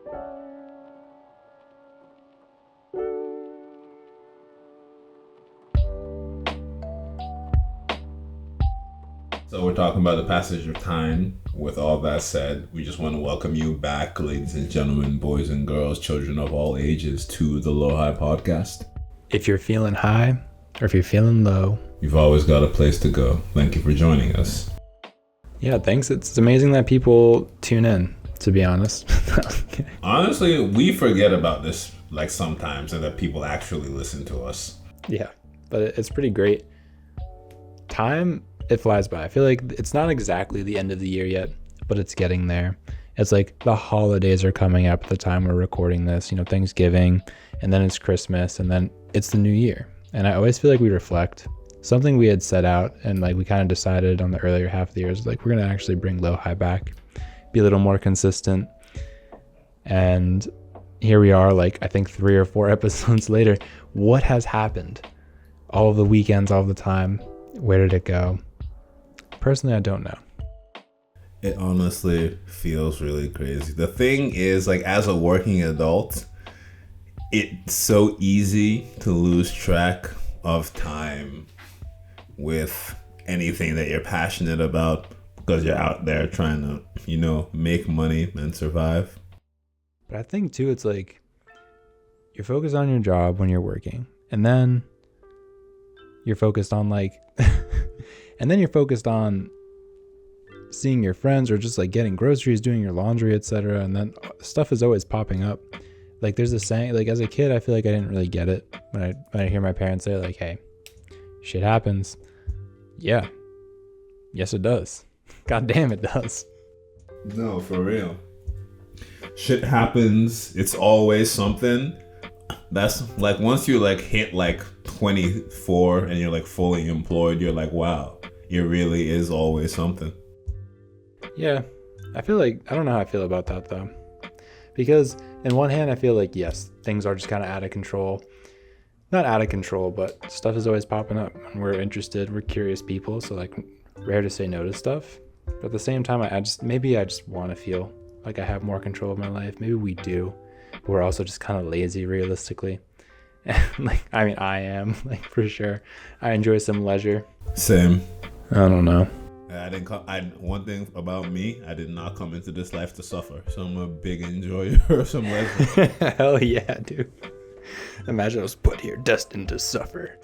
So we're talking about the passage of time. With all that said, we just want to welcome you back, ladies and gentlemen, boys and girls, children of all ages, to the Low High Podcast. If you're feeling high or if you're feeling low, you've always got a place to go. Thank you for joining us. Yeah, thanks. It's amazing that people tune in, to be honest. Honestly, we forget about this like sometimes, and that people actually listen to us. Yeah, but it's pretty great. Time, it flies by. I feel like it's not exactly the end of the year yet, but it's getting there. It's like the holidays are coming up at the time we're recording this, Thanksgiving, and then it's Christmas, and then it's the new year. And I always feel like we reflect something we had set out, and like we kind of decided on the earlier half of the year is like, we're going to actually bring Low High back, be a little more consistent. And here we are, like, I think 3 or 4 episodes later. What has happened? All of the weekends, all the time. Where did it go? Personally, I don't know. It honestly feels really crazy. The thing is, like, as a working adult, it's so easy to lose track of time with anything that you're passionate about because you're out there trying to, make money and survive. But I think, too, it's like you're focused on your job when you're working, and then you're focused on, like, and then you're focused on seeing your friends or just like getting groceries, doing your laundry, etc. And then stuff is always popping up. Like there's a saying, like as a kid, I feel like I didn't really get it when I hear my parents say like, hey, shit happens. Yeah. Yes, it does. God damn, it does. No, for real. Shit happens. It's always something. That's like once you like hit like 24 and you're like fully employed, you're like, wow, it really is always something. Yeah, I feel like, I don't know how I feel about that though. Because in one hand, I feel like, yes, things are just kind of out of control. Not out of control, but stuff is always popping up. And we're interested, we're curious people. So like rare to say no to stuff. But at the same time, I just want to feel like I have more control of my life. Maybe we do. But we're also just kind of lazy realistically. And I am, like, for sure. I enjoy some leisure. Same. I don't know. One thing about me, I did not come into this life to suffer. So I'm a big enjoyer of some leisure. Hell yeah, dude. Imagine I was put here destined to suffer.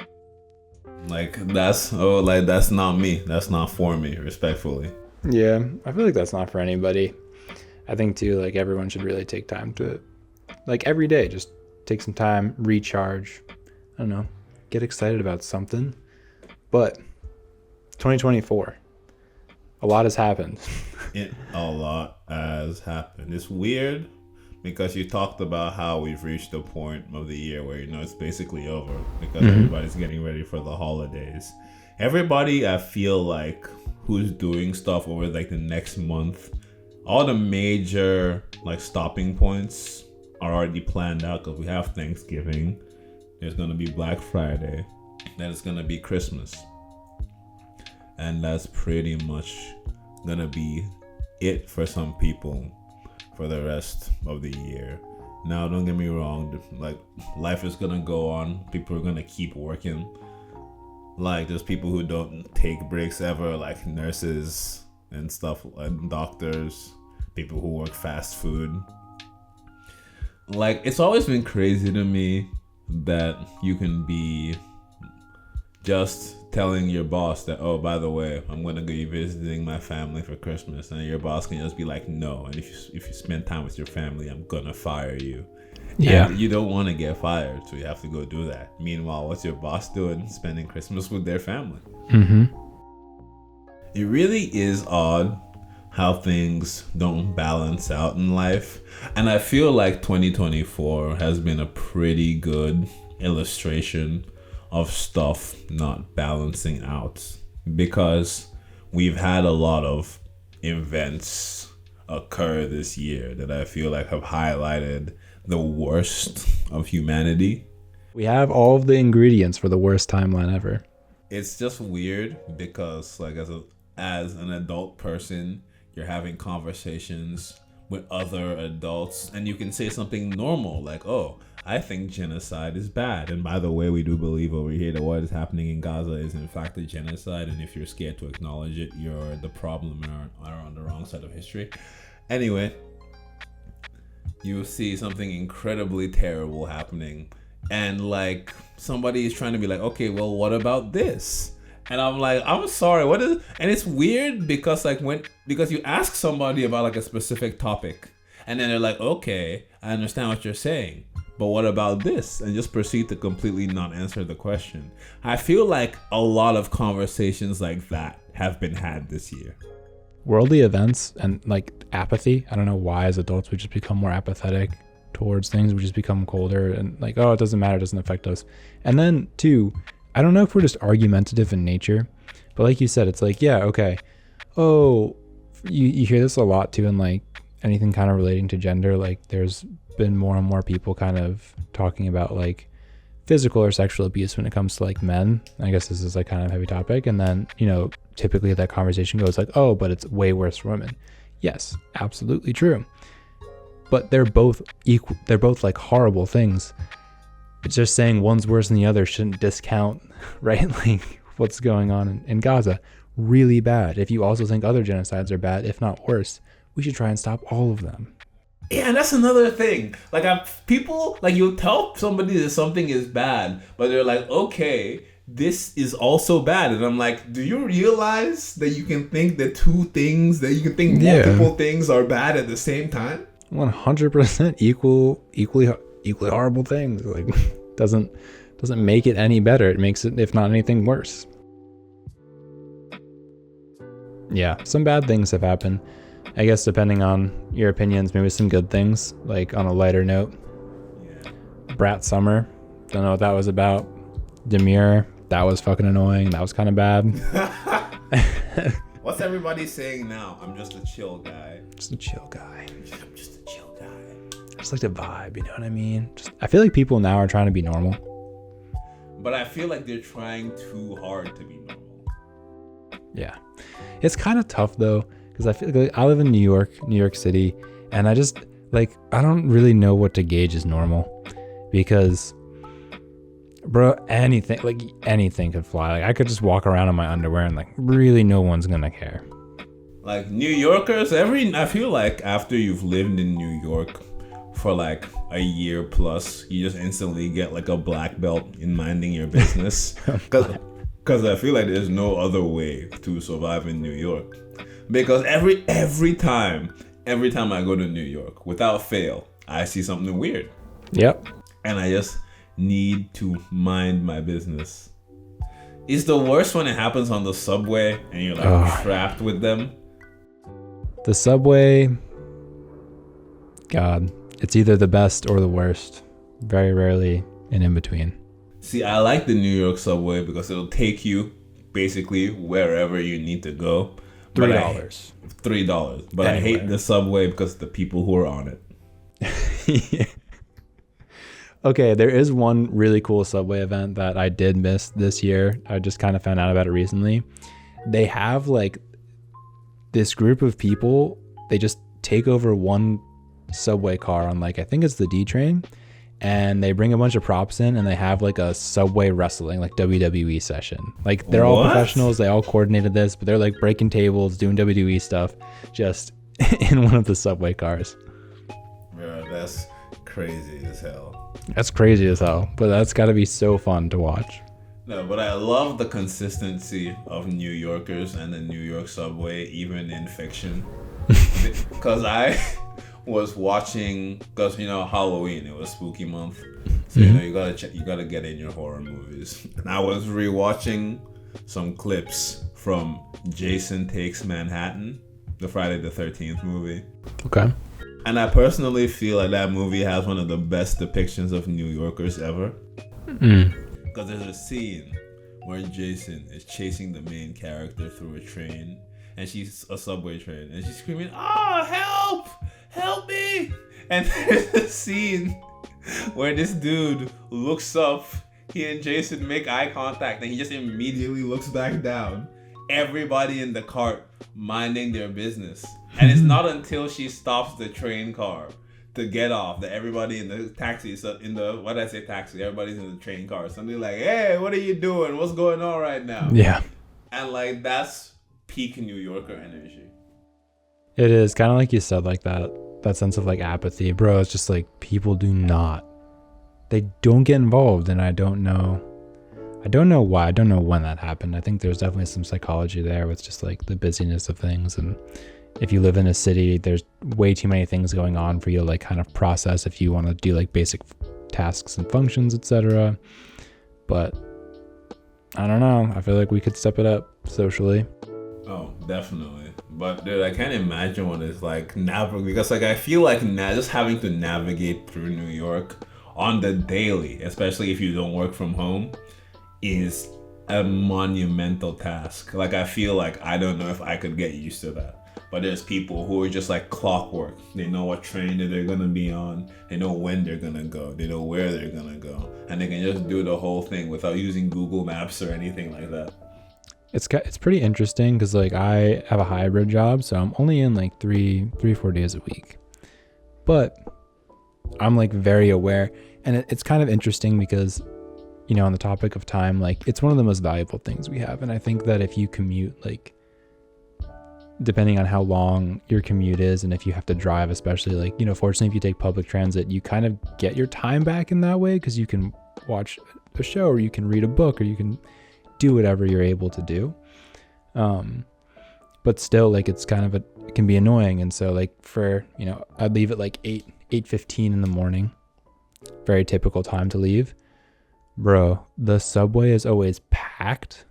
That's not me. That's not for me, respectfully. Yeah, I feel like that's not for anybody. I think too, like everyone should really take time to, like every day, just take some time, recharge. I don't know, get excited about something. But 2024. A lot has happened. A lot has happened. It's weird because you talked about how we've reached a point of the year where, it's basically over because everybody's getting ready for the holidays. Everybody, I feel like, who's doing stuff over like the next month, all the major like stopping points are already planned out because we have Thanksgiving. There's going to be Black Friday. Then it's going to be Christmas. And that's pretty much gonna be it for some people for the rest of the year. Now, don't get me wrong, like life is gonna go on. People are gonna keep working. Like there's people who don't take breaks ever, like nurses and stuff, and doctors, people who work fast food. Like it's always been crazy to me that you can be just telling your boss that, oh, by the way, I'm gonna be visiting my family for Christmas, and your boss can just be like, no, and if you spend time with your family, I'm gonna fire you. Yeah, and you don't want to get fired, so you have to go do that. Meanwhile, what's your boss doing? Spending Christmas with their family. It really is odd how things don't balance out in life, and I feel like 2024 has been a pretty good illustration of stuff not balancing out, because we've had a lot of events occur this year that I feel like have highlighted the worst of humanity. We have all of the ingredients for the worst timeline ever. It's just weird because like as an adult person, you're having conversations with other adults, and you can say something normal like, "Oh, I think genocide is bad." And by the way, we do believe over here that what is happening in Gaza is in fact a genocide, and if you're scared to acknowledge it, you're the problem and are on the wrong side of history. Anyway, you see something incredibly terrible happening, and like somebody is trying to be like, okay, well, what about this? And I'm like, I'm sorry, what is? And it's weird because like because you ask somebody about like a specific topic, and then they're like, okay, I understand what you're saying, but what about this? And just proceed to completely not answer the question. I feel like a lot of conversations like that have been had this year. Worldly events and like apathy. I don't know why as adults we just become more apathetic towards things. We just become colder and like, oh, it doesn't matter, it doesn't affect us. And then two, I don't know if we're just argumentative in nature, but like you said, it's like, yeah, okay. Oh, you hear this a lot too in like anything kind of relating to gender. Like there's been more and more people kind of talking about like physical or sexual abuse when it comes to like men. I guess this is like kind of a heavy topic. And then, you know, typically that conversation goes like, oh, but it's way worse for women. Yes, absolutely true. But they're both equal. They're both like horrible things. It's just saying one's worse than the other shouldn't discount, right? Like what's going on in Gaza. Really bad. If you also think other genocides are bad, if not worse, we should try and stop all of them. Yeah, and that's another thing. Like people, like you'll tell somebody that something is bad, but they're like, okay, this is also bad. And I'm like, do you realize that you can think that two things, that you can think multiple things are bad at the same time? 100% equally horrible things. Like doesn't make it any better. It makes it, if not anything, worse. Yeah, some bad things have happened. I guess depending on your opinions, maybe some good things, like on a lighter note. Yeah. Brat Summer, don't know what that was about. Demure, that was fucking annoying. That was kind of bad. What's everybody saying now? I'm just a chill guy. Just a chill guy. I'm just a chill guy. I just like to vibe, you know what I mean? I feel like people now are trying to be normal. But I feel like they're trying too hard to be normal. Yeah. It's kind of tough though, because I feel like I live in New York City, and I just like, I don't really know what to gauge as normal, because bro, anything could fly. Like I could just walk around in my underwear and like really no one's gonna care. Like New Yorkers, I feel like after you've lived in New York for like a year plus, you just instantly get like a black belt in minding your business. Because I feel like there's no other way to survive in New York. Because every time I go to New York, without fail, I see something weird. Yep. And I just need to mind my business. It's the worst when it happens on the subway and you're like trapped with them. The subway, God, it's either the best or the worst. Very rarely an in between. See, I like the New York subway because it'll take you basically wherever you need to go. $3. $3. But anywhere. I hate the subway because of the people who are on it. Yeah. Okay, there is one really cool subway event that I did miss this year. I just kind of found out about it recently. They have like this group of people, they just take over one subway car on like, I think it's the D train, and they bring a bunch of props in and they have like a subway wrestling, like WWE session. Like they're all professionals, they all coordinated this, but they're like breaking tables, doing WWE stuff just in one of the subway cars. Bro, that's crazy as hell. That's crazy as hell, but that's got to be so fun to watch. No, but I love the consistency of New Yorkers and the New York subway, even in fiction. Because I was watching, because you know Halloween, it was spooky month, so you know you gotta get in your horror movies. And I was rewatching some clips from Jason Takes Manhattan, the Friday the 13th movie. Okay. And I personally feel like that movie has one of the best depictions of New Yorkers ever. Because there's a scene where Jason is chasing the main character through a train, and she's a subway train, and she's screaming, "Oh, help! Help me!" And there's a scene where this dude looks up, he and Jason make eye contact, and he just immediately looks back down. Everybody in the cart minding their business. And it's not until she stops the train car to get off that everybody in the taxi, what did I say taxi? Everybody's in the train car. Something like, hey, what are you doing? What's going on right now? Yeah. And like, that's peak New Yorker energy. It is kind of like you said, like that sense of like apathy, bro. It's just like people they don't get involved, and I don't know why. I don't know when that happened. I think there's definitely some psychology there with just like the busyness of things, and if you live in a city, there's way too many things going on for you to like kind of process if you want to do like basic tasks and functions, etc. But I don't know. I feel like we could step it up socially. Oh, definitely. But dude, I can't imagine what it's like because like I feel like just having to navigate through New York on the daily, especially if you don't work from home, is a monumental task. Like I feel like I don't know if I could get used to that. But there's people who are just like clockwork. They know what train that they're gonna be on. They know when they're gonna go. They know where they're gonna go, and they can just do the whole thing without using Google Maps or anything like that. It's pretty interesting because like I have a hybrid job, so I'm only in like 4 days a week, but I'm like very aware, and it's kind of interesting because, you know, on the topic of time, like it's one of the most valuable things we have, and I think that if you commute, like depending on how long your commute is, and if you have to drive, especially, like, you know, fortunately if you take public transit, you kind of get your time back in that way because you can watch a show, or you can read a book, or you can do whatever you're able to do. But still, like, it's kind of it can be annoying. And so like for, you know, I'd leave at like 8:15 in the morning, very typical time to leave. Bro, the subway is always packed.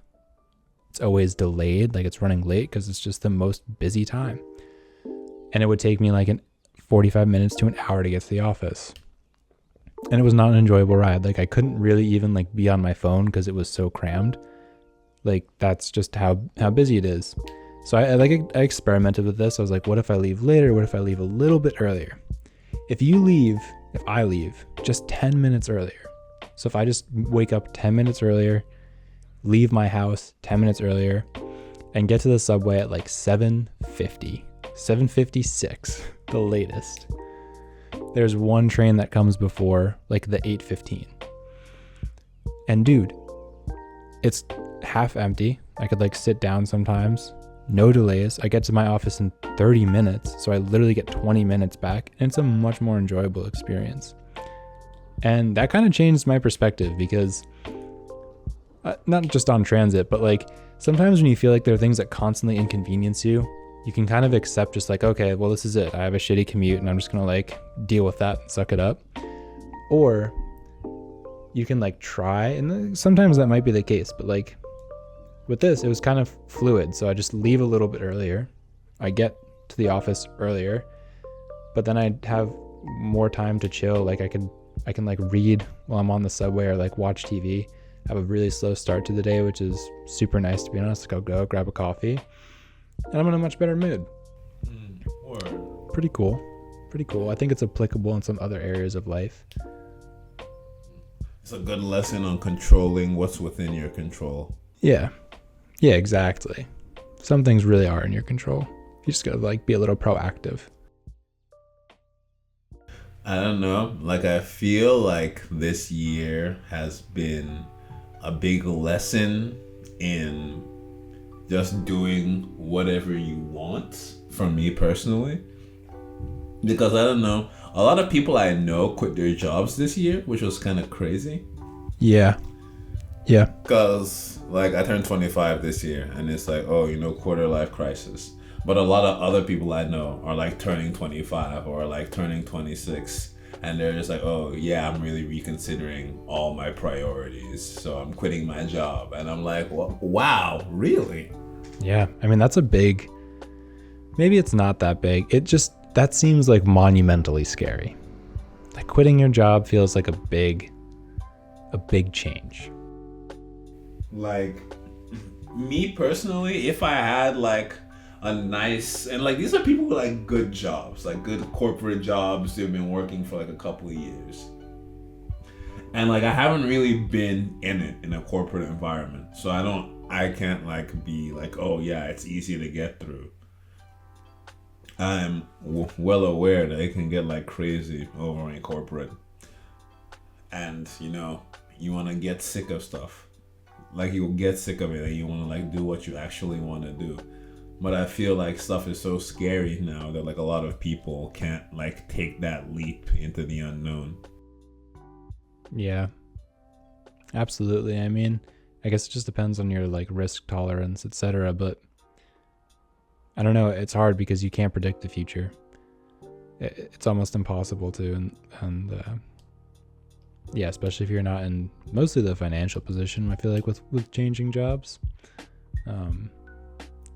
It's always delayed, like it's running late because it's just the most busy time. And it would take me like 45 minutes to an hour to get to the office. And it was not an enjoyable ride. Like I couldn't really even like be on my phone because it was so crammed. Like that's just how busy it is. So I experimented with this. I was like, what if I leave later? What if I leave a little bit earlier? If I leave just 10 minutes earlier. So if I just wake up 10 minutes earlier, leave my house 10 minutes earlier, and get to the subway at like 7:56, the latest. There's one train that comes before like the 8:15. And dude, it's half empty. I could like sit down sometimes. No delays. I get to my office in 30 minutes. So I literally get 20 minutes back, and it's a much more enjoyable experience. And that kind of changed my perspective because not just on transit, but like sometimes when you feel like there are things that constantly inconvenience you, you can kind of accept just like, okay, well, this is it. I have a shitty commute and I'm just going to like deal with that and suck it up. Or you can like try, and sometimes that might be the case, but like with this, it was kind of fluid. So I just leave a little bit earlier. I get to the office earlier, but then I'd have more time to chill. Like I can like read while I'm on the subway, or like watch TV. Have a really slow start to the day, which is super nice, to be honest. Like I'll go grab a coffee and I'm in a much better mood. Pretty cool. I think it's applicable in some other areas of life. It's a good lesson on controlling what's within your control. Yeah, exactly. Some things really are in your control. You just gotta like be a little proactive. I don't know. Like I feel like this year has been a big lesson in just doing whatever you want, for me personally. Because I don't know, a lot of people I know quit their jobs this year, which was kind of crazy. Yeah. Because like I turned 25 this year, and it's like, oh, you know, quarter life crisis. But a lot of other people I know are like turning 25 or like turning 26. And they're just like, oh yeah, I'm really reconsidering all my priorities, so I'm quitting my job. And I'm like, well, wow, really? Yeah, I mean, that's a big, maybe it's not that big. That seems like monumentally scary. Like quitting your job feels like a big change. Like me personally, if I had like a nice, and like these are people with like good jobs, like good corporate jobs, they've been working for like a couple of years, and like I haven't really been in a corporate environment, so I can't like be like, oh yeah, it's easy to get through. I'm well aware that it can get like crazy over in corporate, and you want to get sick of stuff. Like you'll get sick of it, and you want to like do what you actually want to do. But I feel like stuff is so scary now that like a lot of people can't like take that leap into the unknown. Yeah, absolutely. I mean, I guess it just depends on your like risk tolerance, etc. But I don't know. It's hard because you can't predict the future. It's almost impossible to, and yeah, especially if you're not in mostly the financial position. I feel like with changing jobs,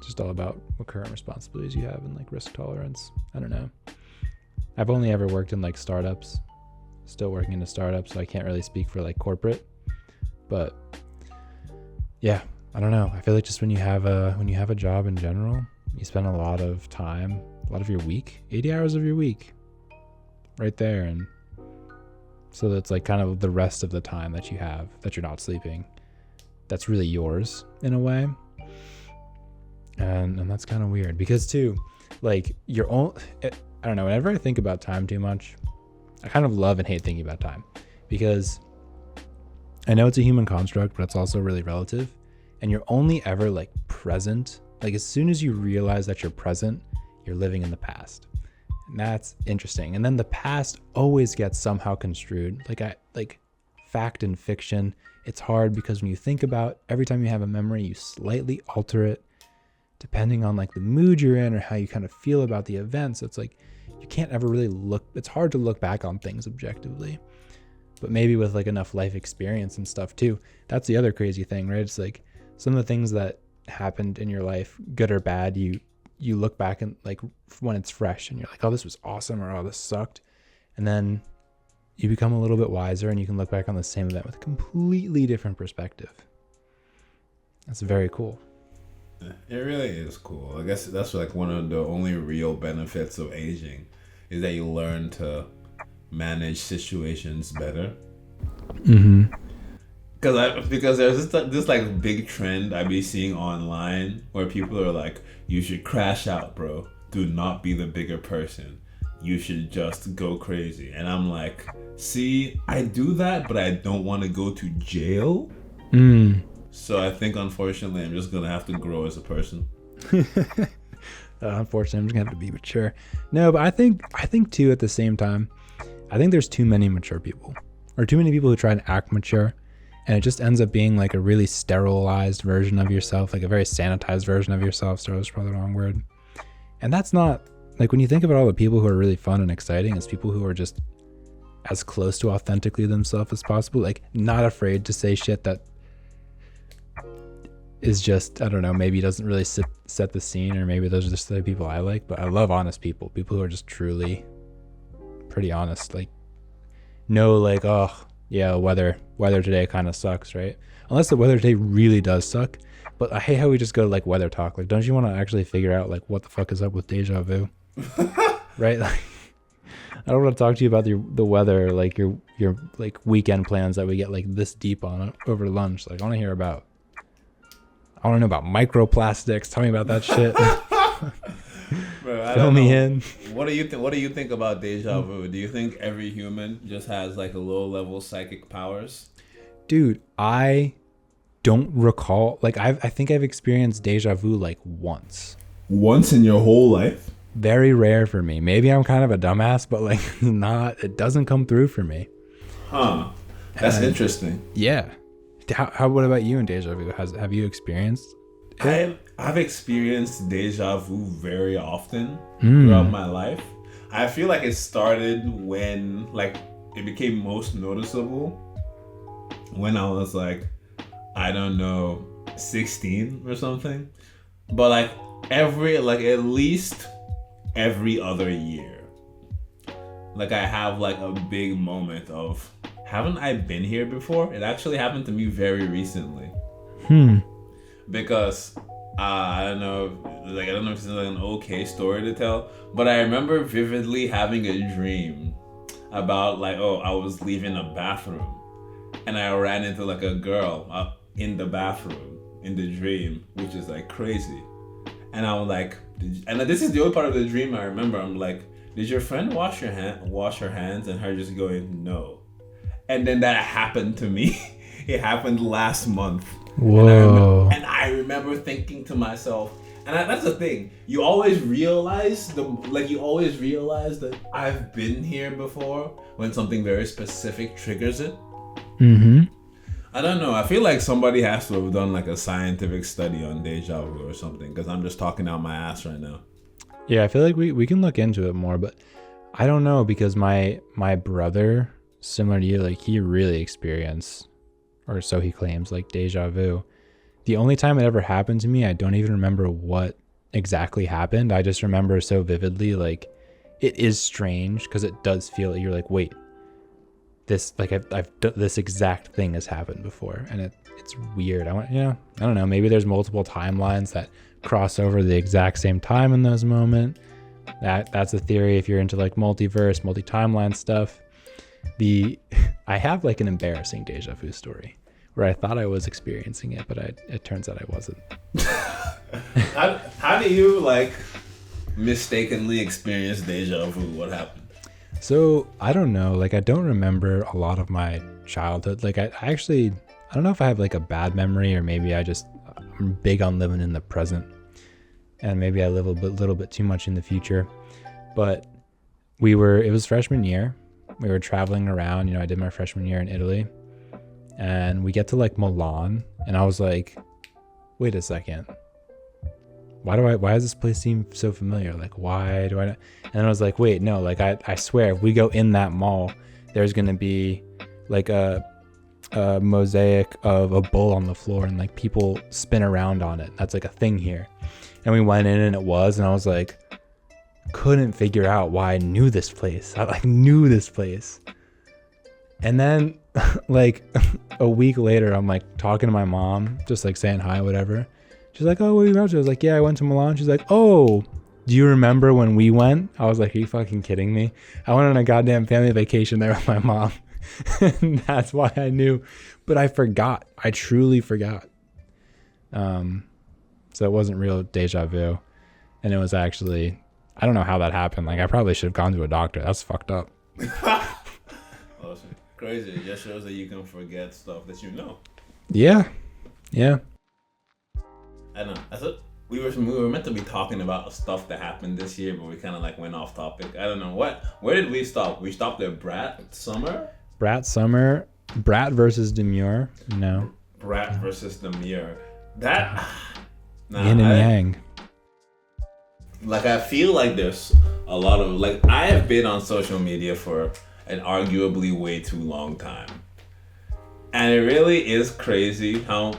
just all about what current responsibilities you have and like risk tolerance. I don't know. I've only ever worked in like startups. Still working in a startup, so I can't really speak for like corporate. But yeah, I don't know. I feel like just when you have a job in general, you spend a lot of time, a lot of your week, 80 hours of your week right there. And so that's like kind of the rest of the time that you have that you're not sleeping. That's really yours in a way. And that's kind of weird because too, like your own, I don't know, whenever I think about time too much, I kind of love and hate thinking about time because I know it's a human construct, but it's also really relative. And you're only ever like present. Like as soon as you realize that you're present, you're living in the past. And that's interesting. And then the past always gets somehow construed. Like fact and fiction, it's hard because when you think about every time you have a memory, you slightly alter it depending on like the mood you're in or how you kind of feel about the events. It's like you can't ever really it's hard to look back on things objectively. But maybe with like enough life experience and stuff too. That's the other crazy thing, right? It's like some of the things that happened in your life, good or bad, you look back and like when it's fresh and you're like, oh, this was awesome, or oh, this sucked. And then you become a little bit wiser and you can look back on the same event with a completely different perspective. That's very cool. It really is cool. I guess that's like one of the only real benefits of aging is that you learn to manage situations better. Mm-hmm. Because there's this like big trend I be seeing online where people are like, you should crash out, bro. Do not be the bigger person. You should just go crazy. And I'm like, see, I do that, but I don't want to go to jail. So I think, unfortunately, I'm just going to have to grow as a person. Unfortunately, I'm just going to have to be mature. No, but I think too, at the same time, I think there's too many mature people. Or too many people who try to act mature. And it just ends up being like a really sterilized version of yourself, like a very sanitized version of yourself. Sterile is probably the wrong word. And that's not, like when you think about all the people who are really fun and exciting, it's people who are just as close to authentically themselves as possible. Like not afraid to say shit that is just, I don't know, maybe doesn't really set the scene, or maybe those are just the people I like. But I love honest people who are just truly pretty honest. Like no like, oh yeah, weather today kind of sucks, right? Unless the weather today really does suck. But I hate how we just go to like weather talk. Like, don't you want to actually figure out like what the fuck is up with deja vu? Right? Like, I don't want to talk to you about the weather, like your like weekend plans that we get like this deep on over lunch. Like I want to know about microplastics. Tell me about that shit. Bro, Fill me in. What do you think about deja vu? Do you think every human just has like a low level psychic powers? Dude, I don't recall. Like I think I've experienced deja vu like once. Once in your whole life? Very rare for me. Maybe I'm kind of a dumbass, but like it doesn't come through for me. Huh. That's interesting. Yeah. What about you in deja vu? Have you experienced it? I've experienced deja vu very often throughout my life. I feel like it started when like it became most noticeable when I was like, I don't know, 16 or something. But like at least every other year, like I have like a big moment of, haven't I been here before? It actually happened to me very recently. Because I don't know if this is like an okay story to tell, but I remember vividly having a dream about like, oh, I was leaving a bathroom and I ran into like a girl in the bathroom in the dream, which is like crazy. And I was like, and this is the only part of the dream I remember. I'm like, did your friend wash her hands? And her just going, no. And then that happened to me. It happened last month. Whoa. And I remember thinking to myself, and that's the thing. You always realize that I've been here before when something very specific triggers it. Mm-hmm. I don't know. I feel like somebody has to have done like a scientific study on deja vu or something, because I'm just talking out my ass right now. Yeah, I feel like we can look into it more, but I don't know, because my brother, similar to you, like he really experienced, or so he claims, like deja vu. The only time it ever happened to me, I don't even remember what exactly happened. I just remember so vividly, like it is strange because it does feel like you're like, wait, this, like I've this exact thing has happened before, and it's weird. I don't know. Maybe there's multiple timelines that cross over the exact same time in those moments. That's a theory if you're into like multiverse, multi-timeline stuff. I have like an embarrassing deja vu story where I thought I was experiencing it, but it turns out I wasn't. How do you like mistakenly experience deja vu? What happened? So I don't know, like I don't remember a lot of my childhood. Like I don't know if I have like a bad memory, or maybe I'm big on living in the present, and maybe I live a little bit too much in the future. But it was freshman year. We were traveling around, I did my freshman year in Italy, and we get to like Milan, and I was like, wait a second. Why does this place seem so familiar? Like, why do I not? And I was like, wait, no, like I swear if we go in that mall, there's going to be like a mosaic of a bull on the floor, and like people spin around on it. That's like a thing here. And we went in, and it was, and I was like, couldn't figure out why I knew this place. I like knew this place. And then like a week later, I'm like talking to my mom, just like saying hi, whatever. She's like, oh, what are you about to? I was like, yeah, I went to Milan. She's like, oh, do you remember when we went? I was like, are you fucking kidding me? I went on a goddamn family vacation there with my mom. And that's why I knew. But I forgot. I truly forgot. So it wasn't real deja vu. And it was actually, I don't know how that happened. Like I probably should have gone to a doctor. That's fucked up. Well, it's crazy. It just shows that you can forget stuff that you know. Yeah. Yeah. I don't know. We were meant to be talking about stuff that happened this year, but we kind of like went off topic. I don't know where did we stop? We stopped at Brat Summer Brat versus Demure. No. Brat versus Demure. That Yin and Yang. Like I feel like there's a lot of like I have been on social media for an arguably way too long time, and it really is crazy how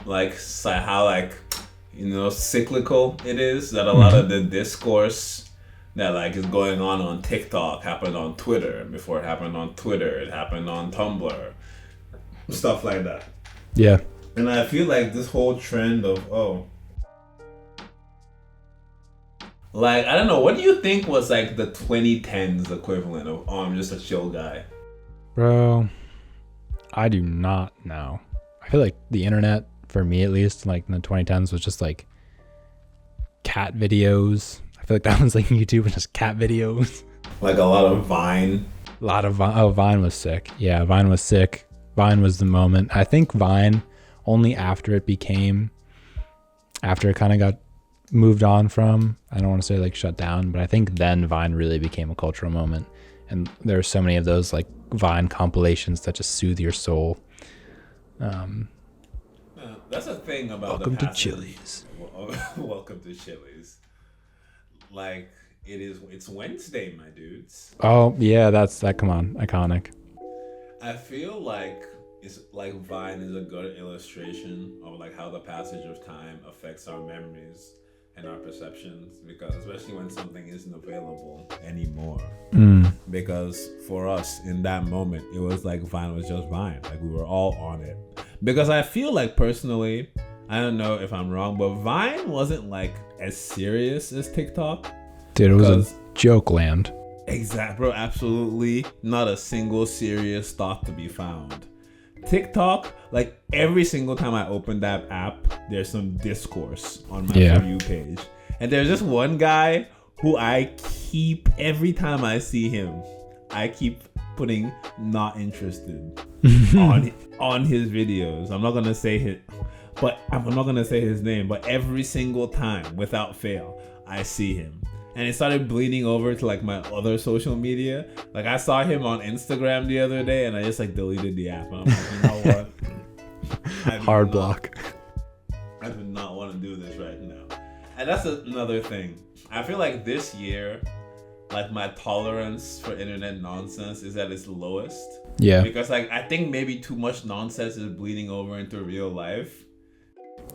cyclical it is, that a lot of the discourse that like is going on TikTok happened on Twitter, and before it happened on Twitter, it happened on Tumblr, stuff like that. Yeah. And I feel like this whole trend of like, I don't know, what do you think was like the 2010s equivalent of I'm just a chill guy? Bro, I do not know. I feel like the internet, for me at least, like in the 2010s, was just like cat videos. I feel like that was like YouTube and just cat videos. Like a lot of Vine. Vine was sick. Yeah, Vine was sick. Vine was the moment. I think Vine, only after it kind of got moved on from, I don't want to say like shut down, but I think then Vine really became a cultural moment. And there are so many of those like Vine compilations that just soothe your soul. That's a thing about Welcome to Chili's. Welcome to Chili's. Like it's Wednesday, my dudes. Oh yeah, come on, iconic. I feel like it's like Vine is a good illustration of like how the passage of time affects our memories and our perceptions, because especially when something isn't available anymore. Because for us in that moment, it was like Vine was just Vine. Like we were all on it. Because I feel like personally, I don't know if I'm wrong, but Vine wasn't like as serious as TikTok. Dude, it was a joke land. Exactly, bro. Absolutely not a single serious thought to be found. TikTok, like every single time I open that app, there's some discourse on my For You page. And there's just one guy who I keep, every time I see him, I keep putting not interested on his videos. I'm not gonna say his name, but every single time, without fail, I see him. And it started bleeding over to like my other social media. Like I saw him on Instagram the other day, and I just like deleted the app. And I'm like, you know what? Hard block. I do not want to do this right now. And that's another thing. I feel like this year, like my tolerance for internet nonsense is at its lowest. Yeah. Because like I think maybe too much nonsense is bleeding over into real life.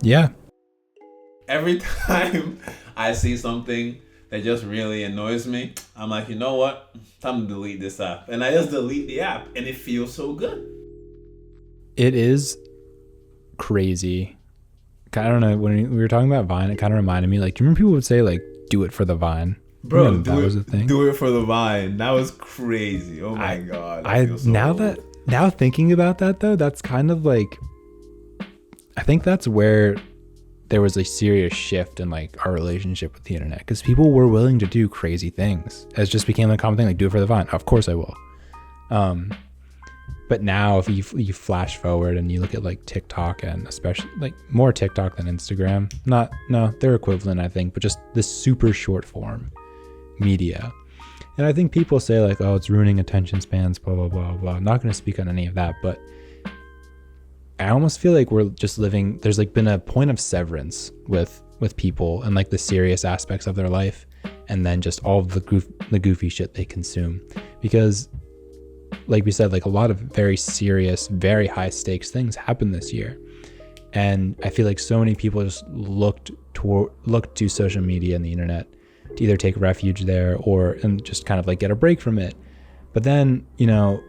Yeah. Every time I see something that just really annoys me, I'm like, you know what? Time to delete this app. And I just delete the app, and it feels so good. It is crazy. I don't know, when we were talking about Vine, it kind of reminded me, like, do you remember people would say, like, do it for the Vine? Bro, that was a thing. Do it for the Vine. That was crazy. Oh my god. Now thinking about that though, that's kind of like, I think that's where there was a serious shift in like our relationship with the internet, because people were willing to do crazy things. It just became a common thing, like, do it for the Vine. Of course I will. But now if you flash forward and you look at like TikTok, and especially like more TikTok than Instagram, they're equivalent, I think, but just this super short form media. And I think people say like, oh, it's ruining attention spans, blah, blah, blah, blah. I'm not going to speak on any of that, but I almost feel like we're just living, there's like been a point of severance with people and like the serious aspects of their life, and then just all of the goofy shit they consume. Because like we said, like a lot of very serious, very high stakes things happened this year. And I feel like so many people just looked to social media and the internet to either take refuge there and just kind of like get a break from it. But then, you know,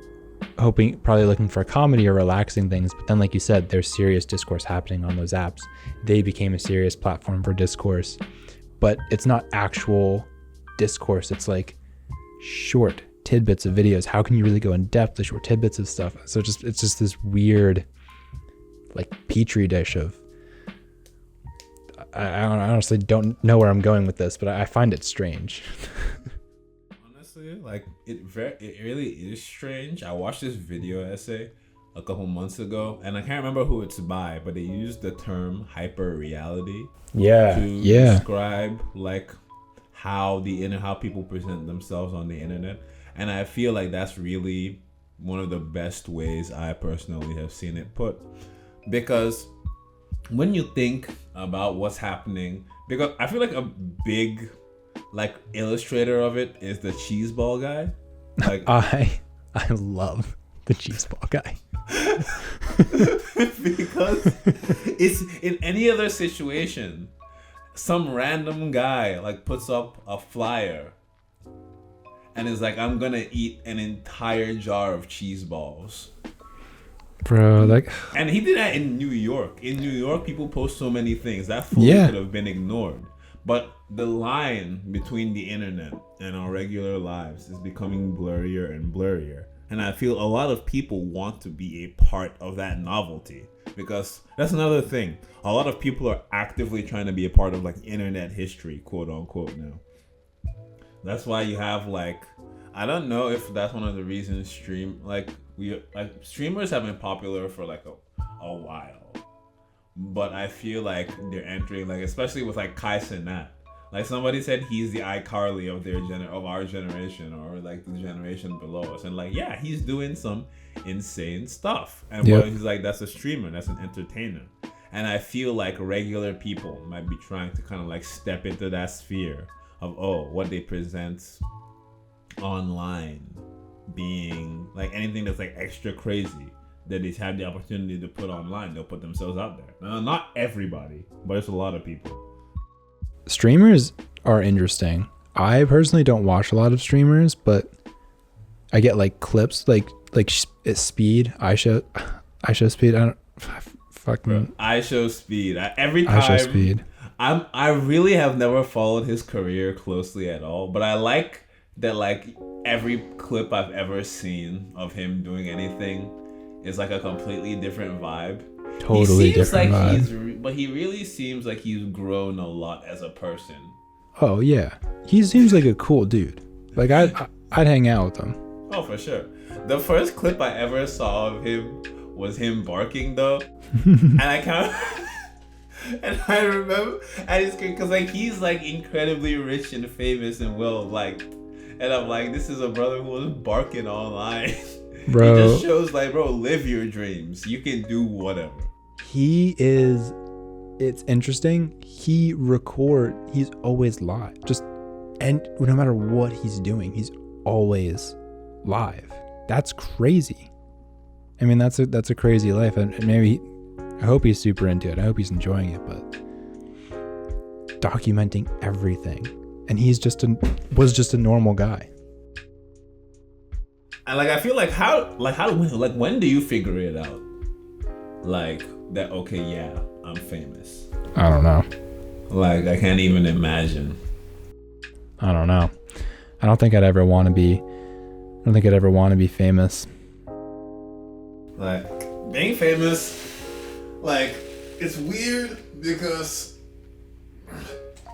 probably looking for comedy or relaxing things. But then, like you said, there's serious discourse happening on those apps. They became a serious platform for discourse, but it's not actual discourse. It's like short tidbits of videos. How can you really go in depth with short tidbits of stuff? So it's just this weird like petri dish of, I honestly don't know where I'm going with this, but I find it strange. Honestly, like it really is strange. I watched this video essay a couple months ago, and I can't remember who it's by, but they used the term hyper reality to describe like how people present themselves on the internet. And I feel like that's really one of the best ways I personally have seen it put. Because when you think about what's happening, because I feel like a big like illustrator of it is the cheese ball guy. Like I love the cheese ball guy. Because it's in any other situation, some random guy like puts up a flyer and is like, I'm gonna eat an entire jar of cheese balls. Bro, like, and he did that in New York. In New York, people post so many things that fully could have been ignored. But the line between the internet and our regular lives is becoming blurrier and blurrier. And I feel a lot of people want to be a part of that novelty, because that's another thing. A lot of people are actively trying to be a part of like internet history, quote unquote, now. That's why you have like, I don't know if that's one of the reasons streamers have been popular for like a while, but I feel like they're entering, like, especially with like Kai Cenat. Like somebody said he's the iCarly of our generation, or like the generation below us, and like, yeah, he's doing some insane stuff, and he's like, that's a streamer, that's an entertainer. And I feel like regular people might be trying to kind of like step into that sphere of what they present online being like anything that's like extra crazy that they have the opportunity to put online. They'll put themselves out there. Now, not everybody, but it's a lot of people. Streamers are interesting. I personally don't watch a lot of streamers, but I get like clips, like it's Speed. I show Speed. I show Speed. Every time. I show Speed. I really have never followed his career closely at all, but I like that like every clip I've ever seen of him doing anything is like a completely different vibe. Totally different vibe. But he really seems like he's grown a lot as a person Oh yeah, he seems like a cool dude. Like I'd hang out with him. Oh, for sure. The first clip I ever saw of him was him barking though, and I kind of, and I remember, and it's because like he's like incredibly rich and famous and well liked, and I'm like, this is a brother who was barking online. Bro, It just shows like, bro, live your dreams. You can do whatever. he is. It's interesting. He's always live. And no matter what he's doing, he's always live. That's crazy. I mean, that's a crazy life, and maybe I hope he's super into it. I hope he's enjoying it, but documenting everything, and was just a normal guy. And like, I feel like when do you figure it out? Like that, okay, yeah, I'm famous. I don't know. Like, I can't even imagine. I don't know. I don't think I'd ever want to be famous. Like, being famous, like, it's weird because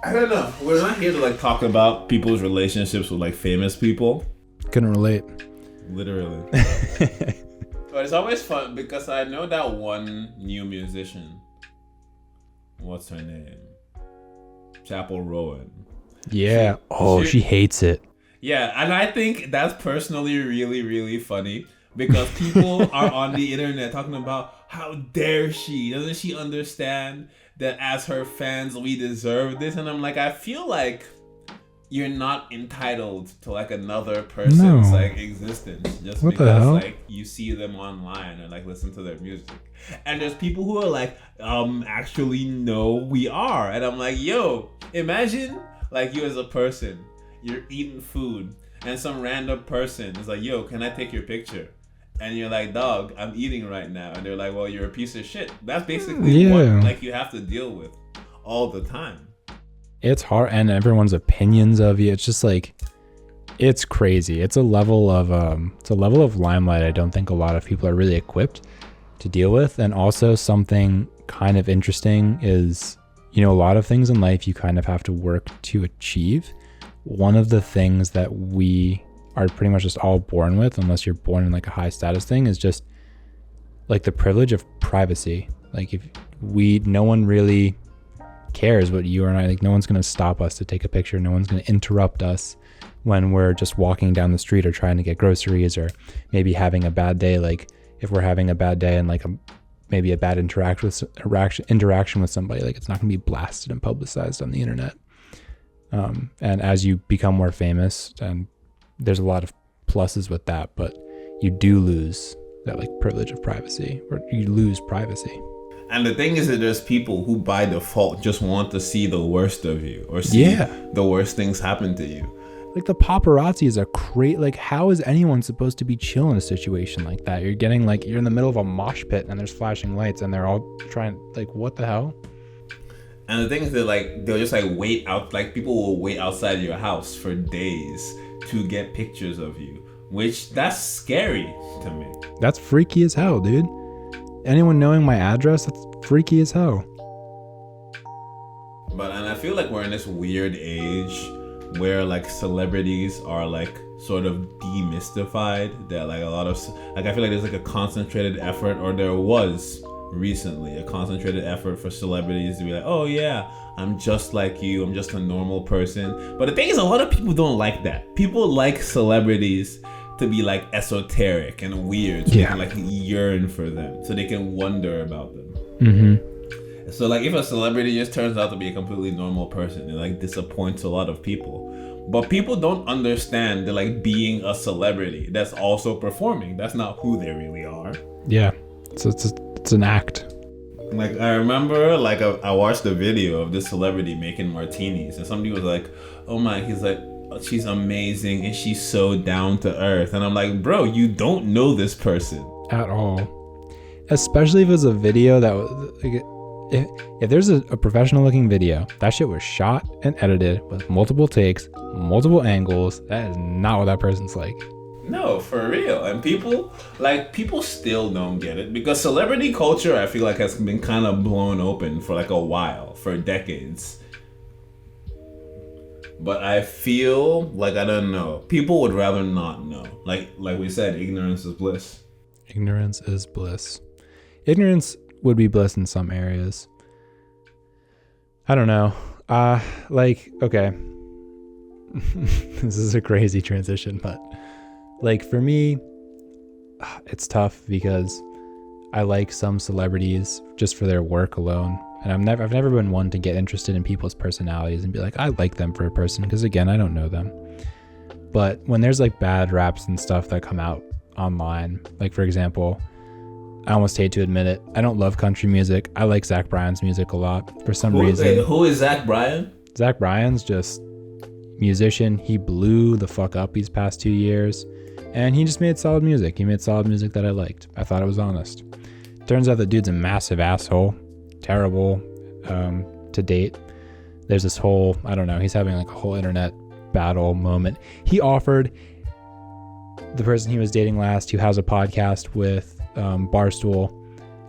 I don't know. We're not here to like talk about people's relationships with like famous people. Couldn't relate. Literally. But it's always fun because I know that one new musician. What's her name? Chapel Rowan. Yeah. She hates it. Yeah, and I think that's personally really, really funny because people are on the internet talking about how dare she? Doesn't she understand that as her fans we deserve this? And I'm like, I feel like you're not entitled to like another person's like existence just what because like you see them online and like listen to their music. And there's people who are like, actually no, we are. And I'm like, yo, imagine like you as a person, you're eating food and some random person is like, yo, can I take your picture? And you're like, dog, I'm eating right now. And they're like, well, you're a piece of shit. That's basically what like you have to deal with all the time. It's hard, and everyone's opinions of you. It's just like, it's crazy. It's a level of limelight I don't think a lot of people are really equipped to deal with. And also something kind of interesting is, a lot of things in life you kind of have to work to achieve. One of the things that we are pretty much just all born with, unless you're born in like a high status thing, is just like the privilege of privacy. Like no one really cares what you and I, like no one's going to stop us to take a picture. No one's going to interrupt us when we're just walking down the street or trying to get groceries, or maybe having a bad day. Like if we're having a bad day and like maybe a bad interaction with somebody, like it's not going to be blasted and publicized on the internet. And as you become more famous, and there's a lot of pluses with that, but you do lose that like privilege of privacy, or you lose privacy. And the thing is that there's people who by default just want to see the worst of you or see the worst things happen to you. Like the paparazzi is like, how is anyone supposed to be chill in a situation like that? You're in the middle of a mosh pit and there's flashing lights and they're all trying, like, what the hell? And the thing is that like, they'll just like wait out, like people will wait outside your house for days to get pictures of you, which that's scary to me. That's freaky as hell, dude. Anyone knowing my address, that's freaky as hell. And I feel like we're in this weird age where like celebrities are like sort of demystified, that like a lot of like, I feel like there's like a concentrated effort, or there was recently a concentrated effort for celebrities to be like, oh yeah, I'm just like you, I'm just a normal person. But the thing is, a lot of people don't like that. People like celebrities to be like esoteric and weird, so they can like yearn for them, so they can wonder about them. Mm-hmm. So like if a celebrity just turns out to be a completely normal person, it like disappoints a lot of people. But people don't understand that like being a celebrity that's also performing, that's not who they really are. Yeah, so it's an act. Like I remember like I watched a video of this celebrity making martinis, and somebody was like, oh my, he's like, she's amazing and she's so down to earth. And I'm like, bro, you don't know this person at all. Especially if it's a video that was like, if there's a professional looking video, that shit was shot and edited with multiple takes, multiple angles. That is not what that person's like. No, for real. And people still don't get it, because celebrity culture, I feel like, has been kind of blown open for like a while, for decades. But I feel like, I don't know. People would rather not know. Like we said, ignorance is bliss. Ignorance is bliss. Ignorance would be bliss in some areas. I don't know. Okay. This is a crazy transition, but like for me, it's tough because I like some celebrities just for their work alone. And I've never been one to get interested in people's personalities and be like, I like them for a person, because again, I don't know them. But when there's like bad raps and stuff that come out online, like for example, I almost hate to admit it, I don't love country music. I like Zach Bryan's music a lot for some reason. Who is Zach Bryan? Zach Bryan's just musician. He blew the fuck up these past 2 years, and he just made solid music. He made solid music that I liked. I thought it was honest. Turns out the dude's a massive asshole. Terrible to date. There's this whole, I don't know, he's having like a whole internet battle moment. He offered the person he was dating last, who has a podcast with Barstool,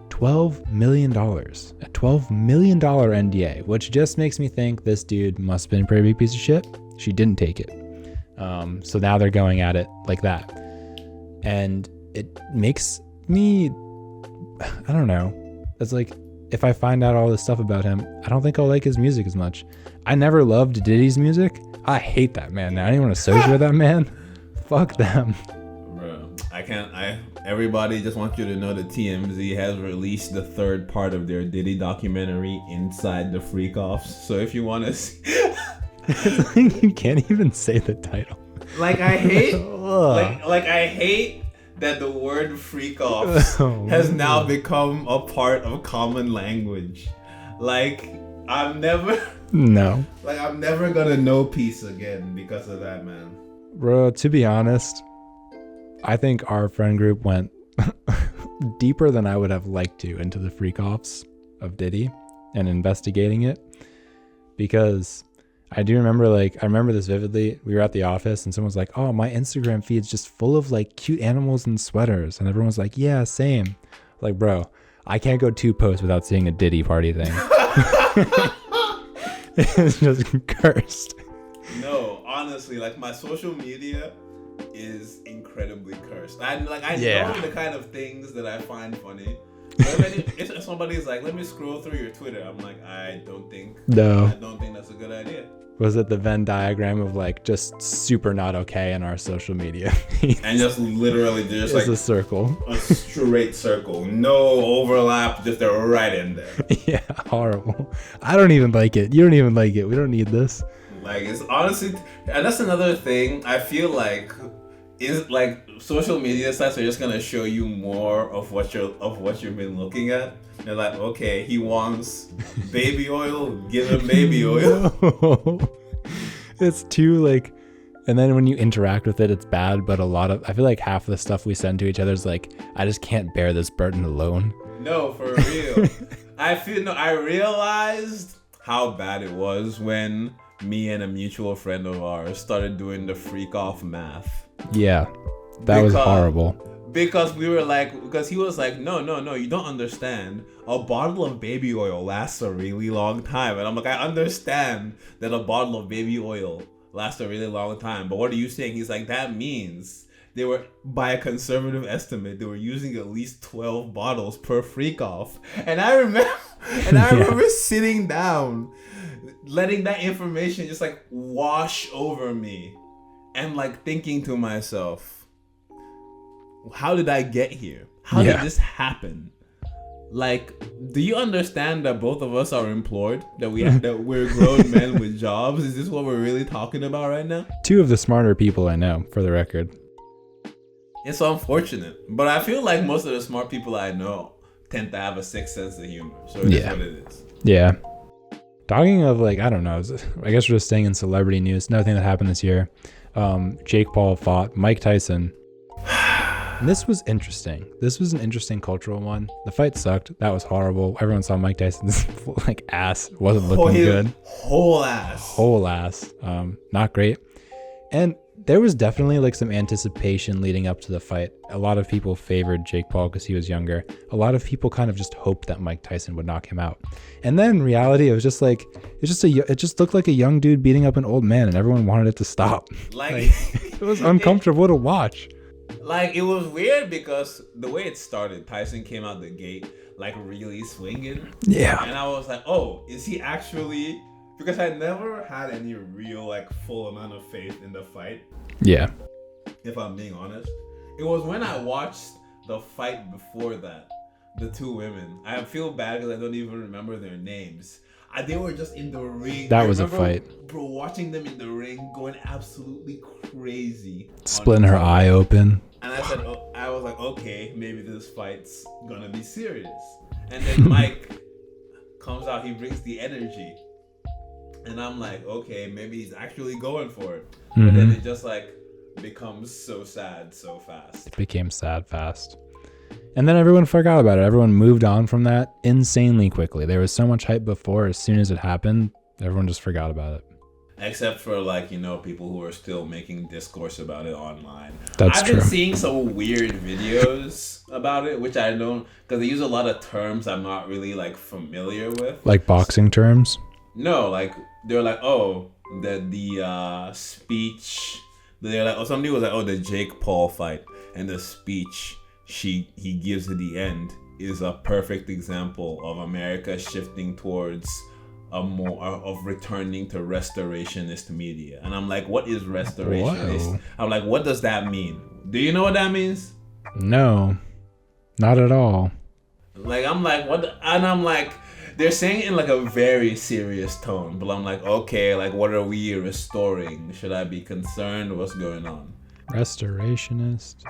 $12 million. A $12 million NDA, which just makes me think this dude must have been a pretty big piece of shit. She didn't take it. So now they're going at it like that. And it makes me, I don't know. It's like, if I find out all this stuff about him, I don't think I'll like his music as much. I never loved Diddy's music. I hate that man now. I don't even want to associate with that man. Fuck them. Bro, everybody just wants you to know that TMZ has released the third part of their Diddy documentary, Inside the Freak Offs. So if you want to see... You can't even say the title. Like, I hate... I hate that the word freak offs has now become a part of common language. Like, I'm never gonna know peace again because of that, man. Bro, to be honest, I think our friend group went deeper than I would have liked to into the freak offs of Diddy and investigating it, because I do remember, I remember this vividly. We were at the office and someone was like, oh, my Instagram feed's just full of like cute animals and sweaters. And everyone was like, yeah, same. Like, bro, I can't go 2 posts without seeing a Diddy party thing. It's just cursed. No, honestly, like my social media is incredibly cursed. I know the kind of things that I find funny. If somebody's like, let me scroll through your Twitter, I'm like, I don't think that's a good idea. Was it the Venn diagram of like just super not okay in our social media? And just literally just like a circle, a straight circle, no overlap, just they're right in there. Yeah, horrible. I don't even like it. You don't even like it. We don't need this. Like, it's honestly, and that's another thing. I feel like is like social media sites are just gonna show you more of what you've been looking at. They're like, okay, he wants baby oil, give him baby oil. No. It's too like, and then when you interact with it, it's bad. But I feel like half of the stuff we send to each other is like, I just can't bear this burden alone. No, for real. I realized how bad it was when me and a mutual friend of ours started doing the freak off math. Yeah, that was horrible. Because we were like, because he was like, no, you don't understand. A bottle of baby oil lasts a really long time. And I'm like, I understand that a bottle of baby oil lasts a really long time. But what are you saying? He's like, that means they were, by a conservative estimate, they were using at least 12 bottles per freak off. And I remember sitting down, letting that information just like wash over me. And like thinking to myself, how did I get here? How did this happen? Like, do you understand that both of us are employed? That we're grown men with jobs? Is this what we're really talking about right now? 2 of the smarter people I know, for the record. It's unfortunate, but I feel like most of the smart people I know tend to have a sick sense of humor. So it is what it is. Yeah. Talking of like, I don't know, I guess we're just staying in celebrity news. Another thing that happened this year. Jake Paul fought Mike Tyson. And this was interesting. This was an interesting cultural one. The fight sucked. That was horrible. Everyone saw Mike Tyson's like ass. Wasn't looking good. Whole ass. Not great. And there was definitely like some anticipation leading up to the fight. A lot of people favored Jake Paul because he was younger. A lot of people kind of just hoped that Mike Tyson would knock him out. And then in reality, it was just like, it just looked like a young dude beating up an old man, and everyone wanted it to stop. Like It was uncomfortable to watch. Like, it was weird because the way it started, Tyson came out the gate like really swinging. Yeah. And I was like, oh, is he actually? Because I never had any real like full amount of faith in the fight. Yeah. If I'm being honest, it was when I watched the fight before that, the two women. I feel bad because I don't even remember their names. They were just in the ring. That was a fight. Bro, watching them in the ring going absolutely crazy. Splitting her eye open. And I was like, okay, maybe this fight's gonna be serious. And then Mike comes out, he brings the energy. And I'm like, okay, maybe he's actually going for it. But then it just like becomes so sad so fast. It became sad fast. And then everyone forgot about it. Everyone moved on from that insanely quickly. There was so much hype before. As soon as it happened, everyone just forgot about it. Except for like, people who are still making discourse about it online. That's I've true. been seeing some weird videos about it, which I don't, because they use a lot of terms I'm not really like familiar with. Like boxing terms? No, like they're like, oh, the speech. They're like, oh, somebody was like, oh, the Jake Paul fight and the speech he gives at the end is a perfect example of America shifting towards a more of returning to restorationist media. And I'm like, what is restorationist? Whoa. I'm like, what does that mean? Do you know what that means? No, not at all. Like, I'm like, what? And I'm like, they're saying it in like a very serious tone, but I'm like, okay, like, what are we restoring? Should I be concerned? What's going on? Restorationist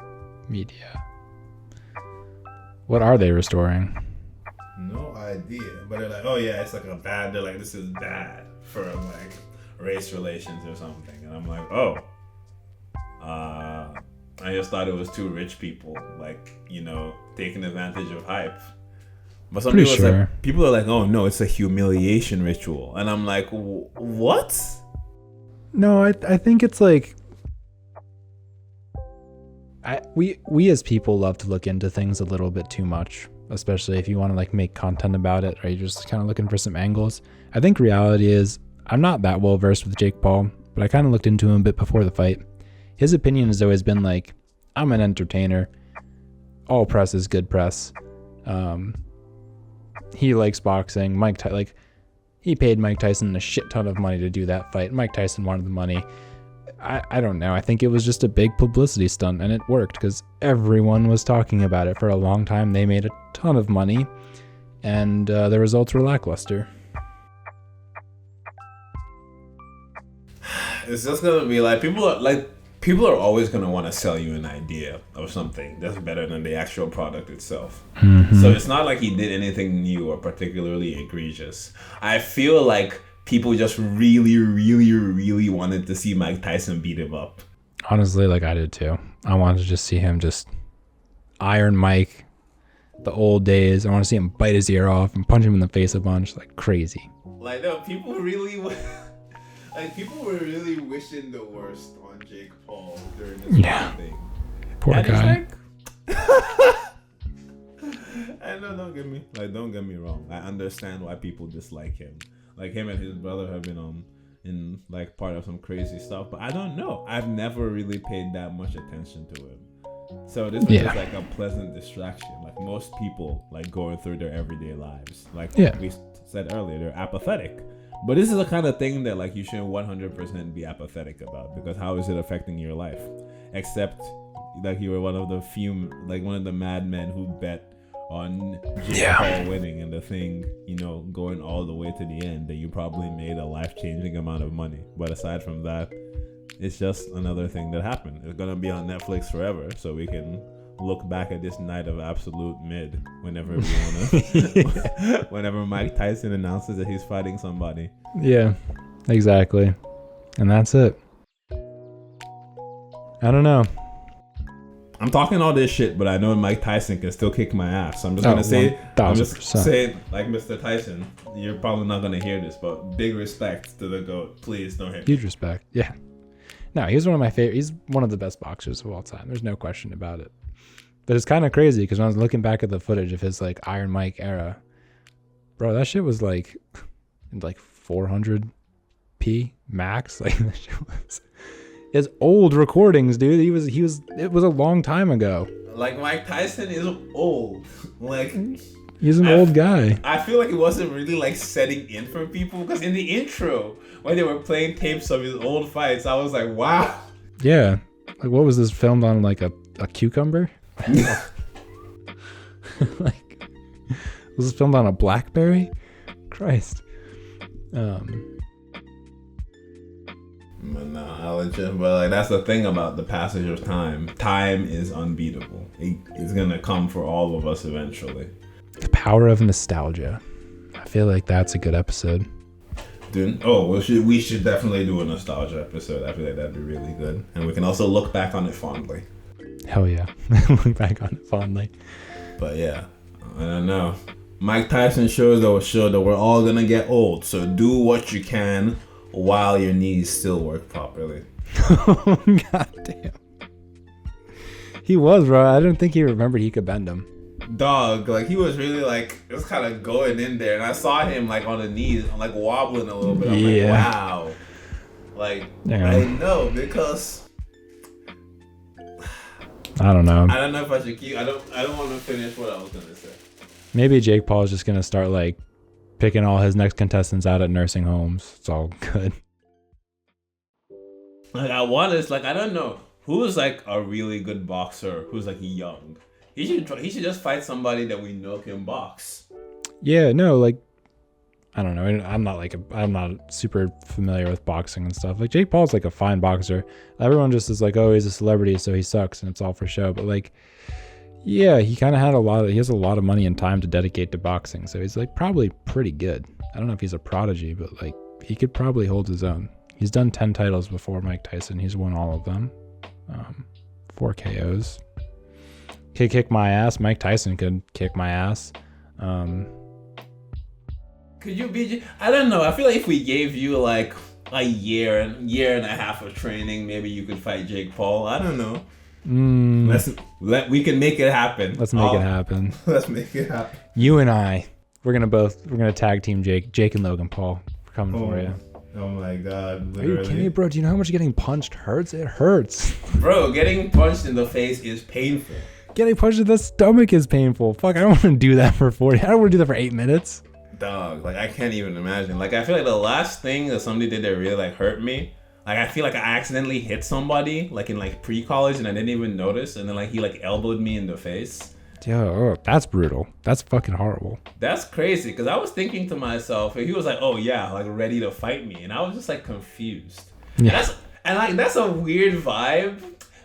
media. What are they restoring? No idea. But they're like, oh yeah, it's like a bad, they're like, this is bad for like race relations or something. And I'm like, oh. I just thought it was two rich people, like, taking advantage of hype. But some Pretty people, sure. like, people are like, oh no, it's a humiliation ritual. And I'm like, what? No, I think it's like we as people love to look into things a little bit too much, especially if you want to like make content about it, or you're just kind of looking for some angles. I think reality is I'm not that well versed with Jake Paul, but I kind of looked into him a bit before the fight. His opinion has always been like, I'm an entertainer. All press is good press. He likes boxing. He paid Mike Tyson a shit ton of money to do that fight. Mike Tyson wanted the money. I don't know. I think it was just a big publicity stunt, and it worked because everyone was talking about it for a long time. They made a ton of money, and the results were lackluster. It's just gonna be like, people are always gonna want to sell you an idea of something that's better than the actual product itself. So it's not like he did anything new or particularly egregious. I feel like people just really, really, really wanted to see Mike Tyson beat him up. Honestly, like I did too. I wanted to just see him just Iron Mike, the old days. I want to see him bite his ear off and punch him in the face a bunch, like crazy. Like, no, people really, people were really wishing the worst on Jake Paul during this thing. Poor and guy. And no, don't get me wrong. I understand why people dislike him. Like, him and his brother have been in like part of some crazy stuff, but I don't know. I've never really paid that much attention to him. So this was just like a pleasant distraction. Like most people like going through their everyday lives. Like we said earlier, they're apathetic. But this is the kind of thing that like you shouldn't 100% be apathetic about, because how is it affecting your life? Except like you were one of the madmen who bet on Jake Paul winning and the thing, going all the way to the end, that you probably made a life-changing amount of money. But aside from that, it's just another thing that happened. It's gonna be on Netflix forever, so we can look back at this night of absolute mid whenever we wanna. Whenever Mike Tyson announces that he's fighting somebody. Yeah, exactly. And that's it. I don't know. I'm talking all this shit, but I know Mike Tyson can still kick my ass. So I'm just gonna say, like, Mr. Tyson, you're probably not gonna hear this, but big respect to the GOAT. Please don't hit me. Huge respect. Yeah. No, he's one of my favorite. He's one of the best boxers of all time. There's no question about it. But it's kind of crazy because when I was looking back at the footage of his like Iron Mike era, bro, that shit was like 400p max. Like that shit was. It's old recordings, dude. He was. It was a long time ago. Like Mike Tyson is old. Like he's an old guy. I feel like it wasn't really like setting in for people because in the intro when they were playing tapes of his old fights, I was like, wow. Yeah. Like what was this filmed on? Like a cucumber? Like was this filmed on a BlackBerry? Christ. But like that's the thing about the passage of time. Time is unbeatable. It's gonna come for all of us eventually. The power of nostalgia. I feel like that's a good episode. Dude, we should definitely do a nostalgia episode. I feel like that'd be really good, and we can also look back on it fondly. Hell yeah, look back on it fondly. But yeah, I don't know. Mike Tyson shows that we're all gonna get old. So do what you can while your knees still work properly. God damn. He was, bro. I didn't think he remembered he could bend them. Dog, like he was really like it was kind of going in there, and I saw him like on the knees, like wobbling a little bit. I'm like, wow. Like I know because I don't know. I don't know if I should keep. I don't want to finish what I was gonna say. Maybe Jake Paul is just gonna start like picking all his next contestants out at nursing homes. It's all good. Like I don't know who's like a really good boxer who's like young. He should just fight somebody that we know can box. Yeah, no, like I don't know. I'm not super familiar with boxing and stuff. Like Jake Paul's like a fine boxer. Everyone just is like, oh, he's a celebrity, so he sucks, and it's all for show. But like, yeah, he kind of he has a lot of money and time to dedicate to boxing, so he's like probably pretty good. I don't know if he's a prodigy, but like he could probably hold his own. He's done 10 titles before Mike Tyson. He's won all of them. 4 KOs. Could kick my ass. Mike Tyson could kick my ass. Could you be? I don't know. I feel like if we gave you like a year and a half of training, maybe you could fight Jake Paul. I don't know. We can make it happen. Let's make it happen. Let's make it happen. You and I, we're gonna tag team Jake and Logan Paul. We're coming for you. Oh my God! Literally. Are you kidding me, bro? Do you know how much getting punched hurts? It hurts. Bro, getting punched in the face is painful. Getting punched in the stomach is painful. Fuck, I don't want to do that for 40. I don't want to do that for 8 minutes. Dog, like I can't even imagine. Like I feel like the last thing that somebody did that really like hurt me, like I feel like I accidentally hit somebody like in like pre-college and I didn't even notice, and then like he like elbowed me in the face. Yo, that's brutal. That's fucking horrible. That's crazy because I was thinking to myself, he was like, oh yeah, like ready to fight me, and I was just like confused. Yeah. And that's a weird vibe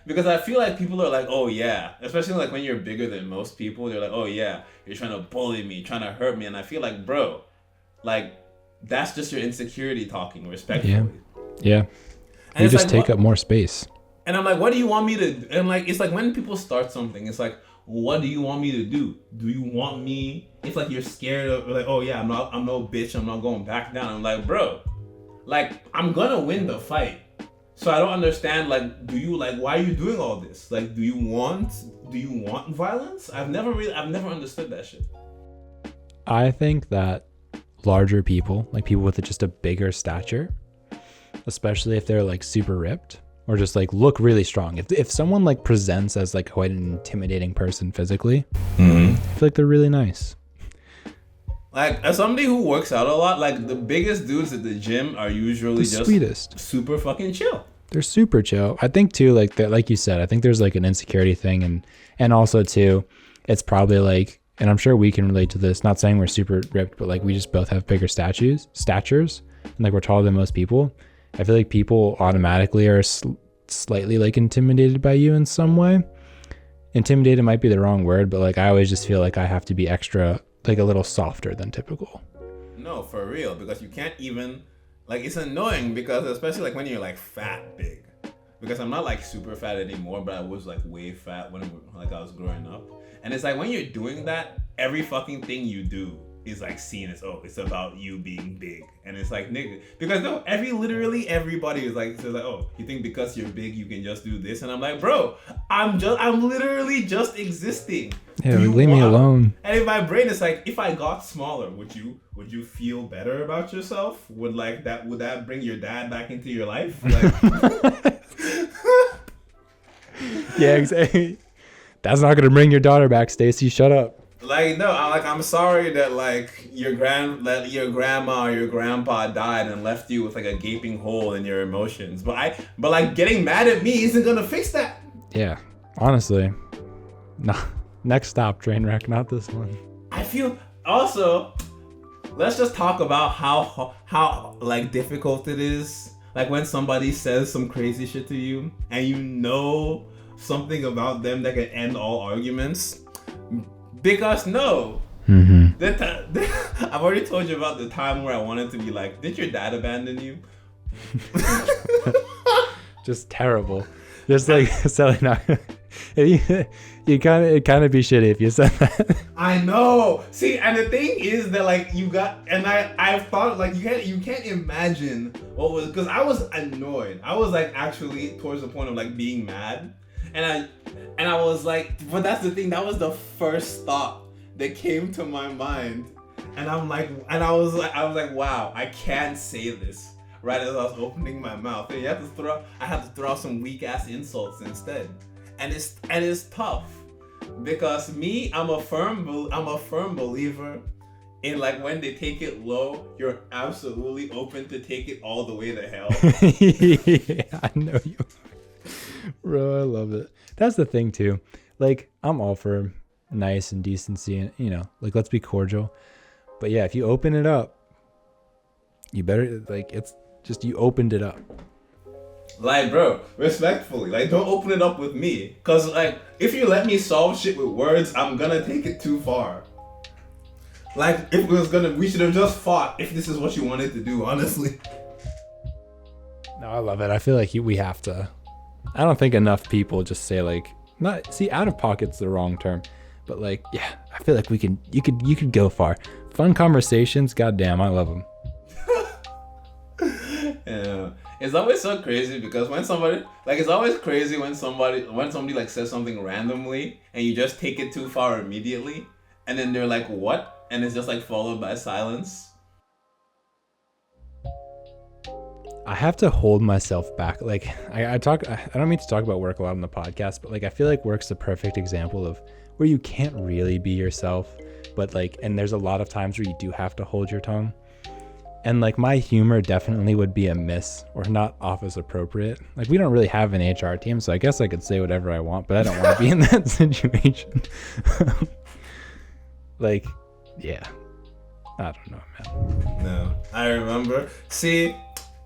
because I feel like people are like, oh yeah, especially like when you're bigger than most people, they're like, oh yeah, you're trying to bully me, trying to hurt me, and I feel like, bro, like that's just your insecurity talking respectfully. Yeah. And you just like, take up more space. And I'm like, what do you want me to do? And like, it's like when people start something, it's like, what do you want me to do? Do you want me? It's like you're scared of like, oh yeah, I'm no bitch, I'm not going back down. I'm like, bro, like I'm gonna win the fight. So I don't understand, like, why are you doing all this? Like, do you want violence? I've never understood that shit. I think that larger people, like people with just a bigger stature, especially if they're like super ripped or just like look really strong. If someone like presents as like quite an intimidating person physically, I feel like they're really nice. Like as somebody who works out a lot, like the biggest dudes at the gym are usually just sweetest, super fucking chill. They're super chill. I think too, like that, like you said, I think there's like an insecurity thing, and also too, it's probably like, and I'm sure we can relate to this. Not saying we're super ripped, but like we just both have bigger statures, and like we're taller than most people. I feel like people automatically are slightly like intimidated by you in some way. Intimidated might be the wrong word, but like I always just feel like I have to be extra, like a little softer than typical. No, for real, because you can't even, like it's annoying because especially like when you're like fat big, because I'm not like super fat anymore, but I was like way fat when like I was growing up. And it's like when you're doing that, every fucking thing you do is like seen as, oh, it's about you being big, and it's like, nigga, because no, literally everybody is like, so like, oh, you think because you're big you can just do this, and I'm like, bro, I'm literally just existing. Yeah, leave me alone. And in my brain, it's like, if I got smaller, would you feel better about yourself? Would that bring your dad back into your life? Like, yeah, exactly. That's not gonna bring your daughter back, Stacy. Shut up. Like, no, I'm sorry that like your grandma or your grandpa died and left you with like a gaping hole in your emotions. But like getting mad at me isn't gonna fix that. Yeah, honestly. No. Next stop, train wreck, not this one. I feel also, let's just talk about how like difficult it is. Like when somebody says some crazy shit to you and you know something about them that can end all arguments. Because no, I've already told you about the time where I wanted to be like, did your dad abandon you? Just terrible. Just like selling out. It kind of be shitty if you said that. I know. See, and the thing is that like I've thought like you can't imagine what was, because I was annoyed. I was like actually towards the point of like being mad. And I was like, but that's the thing, that was the first thought that came to my mind. And I was like, wow, I can't say this right as I was opening my mouth. And I had to throw out some weak ass insults instead. And it's tough because I'm a firm believer in like when they take it low, you're absolutely open to take it all the way to hell. Yeah, I know you. Bro, I love it. That's the thing too. Like, I'm all for nice and decency and, you know, like, let's be cordial. But yeah, if you open it up, you better, like, it's just, you opened it up. Like, bro, respectfully, like, don't open it up with me. Cause like, if you let me solve shit with words, I'm gonna take it too far. Like, we should have just fought if this is what you wanted to do, honestly. No, I love it. I feel like we have to. I don't think enough people just say like, out of pocket's the wrong term, but like, yeah, I feel like you could go far. Fun conversations, goddamn, I love them. Yeah, it's always so crazy because when somebody like says something randomly and you just take it too far immediately, and then they're like, what? And it's just like followed by silence. I have to hold myself back. Like I don't mean to talk about work a lot on the podcast, but like I feel like work's the perfect example of where you can't really be yourself, but like, and there's a lot of times where you do have to hold your tongue. And like my humor definitely would be amiss or not office appropriate. Like we don't really have an HR team, so I guess I could say whatever I want, but I don't want to be in that situation. Like, yeah, I don't know, man. No, I remember. See,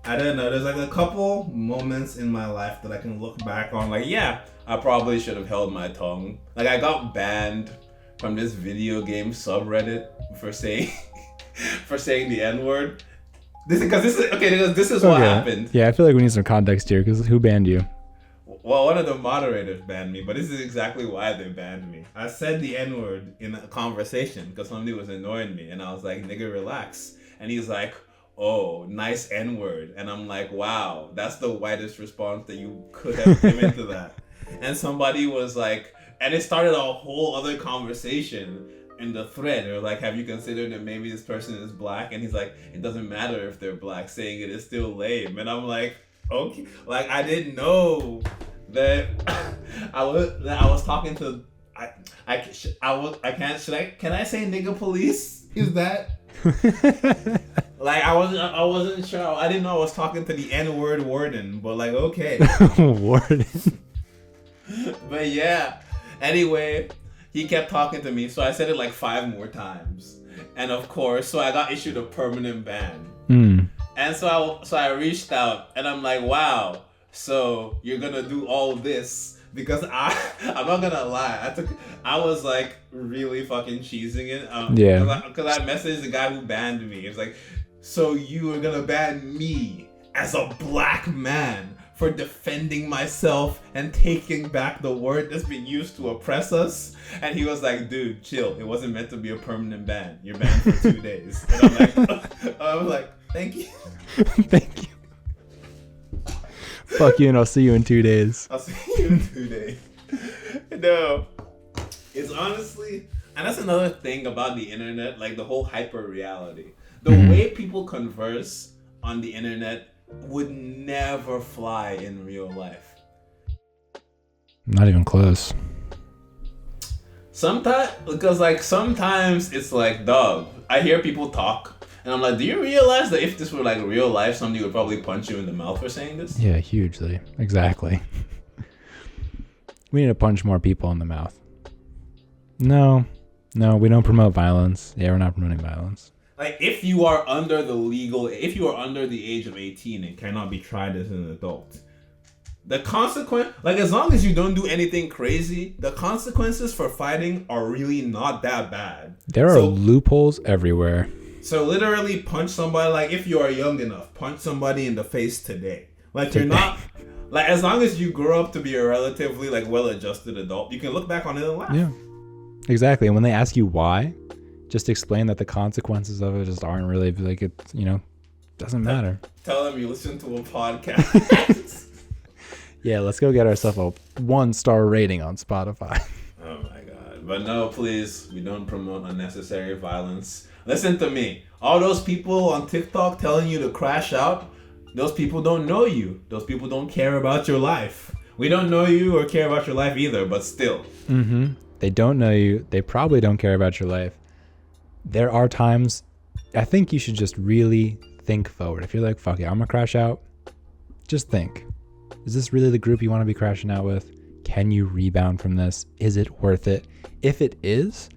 I don't know. There's like a couple moments in my life that I can look back on. Like, yeah, I probably should have held my tongue. Like, I got banned from this video game subreddit for saying the N-word. This is what happened. Yeah, I feel like we need some context here because who banned you? Well, one of the moderators banned me, but this is exactly why they banned me. I said the N-word in a conversation because somebody was annoying me, and I was like, nigga, relax. And he's like, oh, nice N-word. And I'm like, wow, that's the whitest response that you could have given to that. And somebody was like, and it started a whole other conversation in the thread. They were like, have you considered that maybe this person is black? And he's like, it doesn't matter if they're black, saying it is still lame. And I'm like, okay, like I didn't know that I was talking to can I say nigga police? Is that like I wasn't sure. I didn't know I was talking to the N-word warden, but like okay. Warden. But yeah. Anyway, he kept talking to me, so I said it like 5 more times. And of course, so I got issued a permanent ban. And so I reached out and I'm like, wow, so you're gonna do all this because I'm not gonna lie, I was like really fucking cheesing it. Because I messaged the guy who banned me. It's like, so you are gonna ban me as a black man for defending myself and taking back the word that's been used to oppress us. And he was like, dude, chill. It wasn't meant to be a permanent ban. You're banned for 2 days. And I was like, thank you. Thank you. Fuck you, and I'll see you in 2 days. I'll see you in 2 days. No. It's honestly, and that's another thing about the internet, like the whole hyper reality. The way people converse on the internet would never fly in real life. Not even close. Sometimes it's like, dog, I hear people talk, and I'm like, do you realize that if this were like real life, somebody would probably punch you in the mouth for saying this? Yeah, hugely. Exactly. We need to punch more people in the mouth. No, we don't promote violence. Yeah, we're not promoting violence. Like, if you are under the age of 18 and cannot be tried as an adult, the consequence, like, as long as you don't do anything crazy, the consequences for fighting are really not that bad. There are loopholes everywhere. So literally punch somebody, like, if you are young enough, punch somebody in the face today. Like, you're not, like, as long as you grow up to be a relatively, like, well-adjusted adult, you can look back on it and laugh. Yeah, exactly. And when they ask you why, just explain that the consequences of it just aren't really, like, it, doesn't matter. Tell them you listen to a podcast. Yeah, let's go get ourselves a 1-star rating on Spotify. Oh my god. But no, please, we don't promote unnecessary violence. Listen to me. All those people on TikTok telling you to crash out, those people don't know you. Those people don't care about your life. We don't know you or care about your life either, but still. They don't know you. They probably don't care about your life. There are times, I think you should just really think forward. If you're like, fuck it, I'm gonna crash out, just think. Is this really the group you want to be crashing out with? Can you rebound from this? Is it worth it? If it is,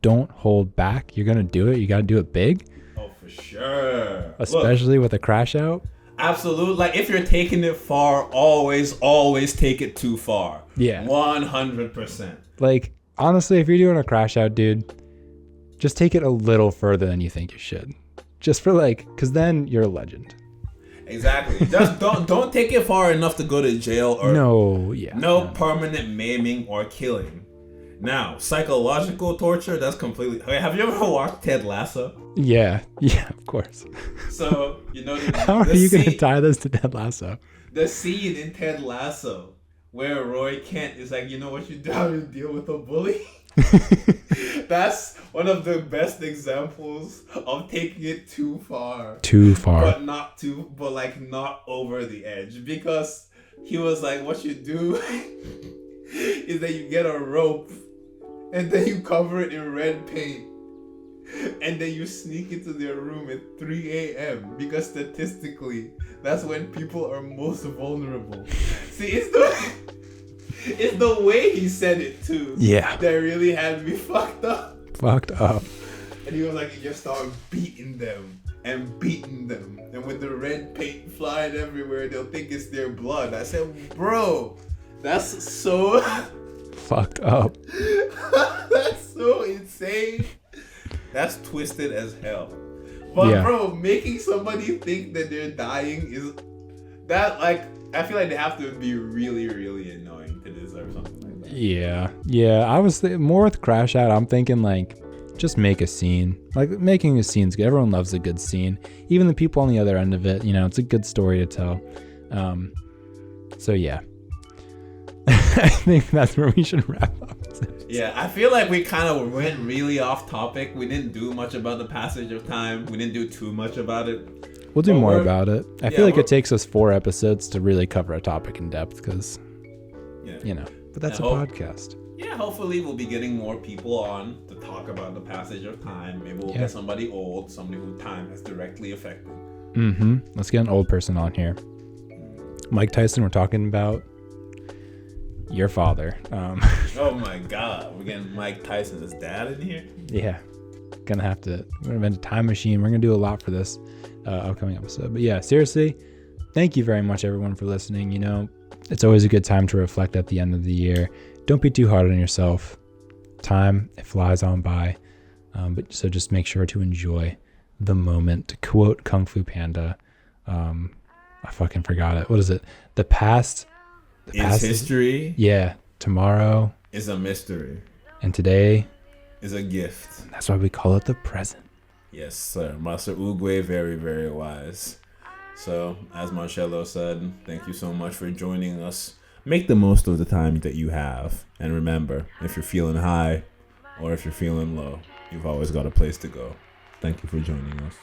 don't hold back. You're gonna do it. You gotta do it big. Oh, for sure. Especially with a crash out. Absolutely. Like, if you're taking it far, always take it too far. Yeah. 100%. Like, honestly, if you're doing a crash out, dude, just take it a little further than you think you should. Just for, like, because then you're a legend. Exactly. Just don't take it far enough to go to jail or no permanent maiming or killing. Now, psychological torture, that's completely... Have you ever watched Ted Lasso? Yeah, of course. So, how are you going to tie this to Ted Lasso? The scene in Ted Lasso where Roy Kent is like, you know what you do, how to deal with a bully? That's one of the best examples of taking it too far. But not over the edge. Because he was like, what you do is that you get a rope and then you cover it in red paint. And then you sneak into their room at 3 a.m. because statistically, that's when people are most vulnerable. See, it's the way he said it too. Yeah. That really had me fucked up. And he was like, you just start beating them. And with the red paint flying everywhere, they'll think it's their blood. I said, bro, that's so... fucked up. That's so insane. That's twisted as hell. But bro, making somebody think that they're dying is... That, like... I feel like they have to be really, really annoying to deserve something like that. Yeah. I was more with Crash Out. I'm thinking, like, just make a scene. Like, making a scene's good. Everyone loves a good scene. Even the people on the other end of it, it's a good story to tell. So, yeah. I think that's where we should wrap up. Yeah, I feel like we kind of went really off topic. We didn't do much about the passage of time. We didn't do too much about it. We'll do more about it. I feel like it takes us 4 episodes to really cover a topic in depth because, but that's a podcast. Yeah, hopefully we'll be getting more people on to talk about the passage of time. Maybe we'll get somebody old, somebody who time has directly affected. Let's get an old person on here. Mike Tyson, we're talking about your father. Oh my God, we're getting Mike Tyson's dad in here? Yeah. We're gonna invent a time machine. We're gonna do a lot for this upcoming episode. But yeah, seriously, thank you very much everyone for listening. It's always a good time to reflect at the end of the year. Don't be too hard on yourself. Time, it flies on by. So just make sure to enjoy the moment. To quote Kung Fu Panda, I fucking forgot it. What is it? The past. The Is past history yeah. Tomorrow is a mystery, and today. is a gift. That's why we call it the present. Yes, sir. Master Uguay, very, very wise. So, as Marcello said, thank you so much for joining us. Make the most of the time that you have. And remember, if you're feeling high or if you're feeling low, you've always got a place to go. Thank you for joining us.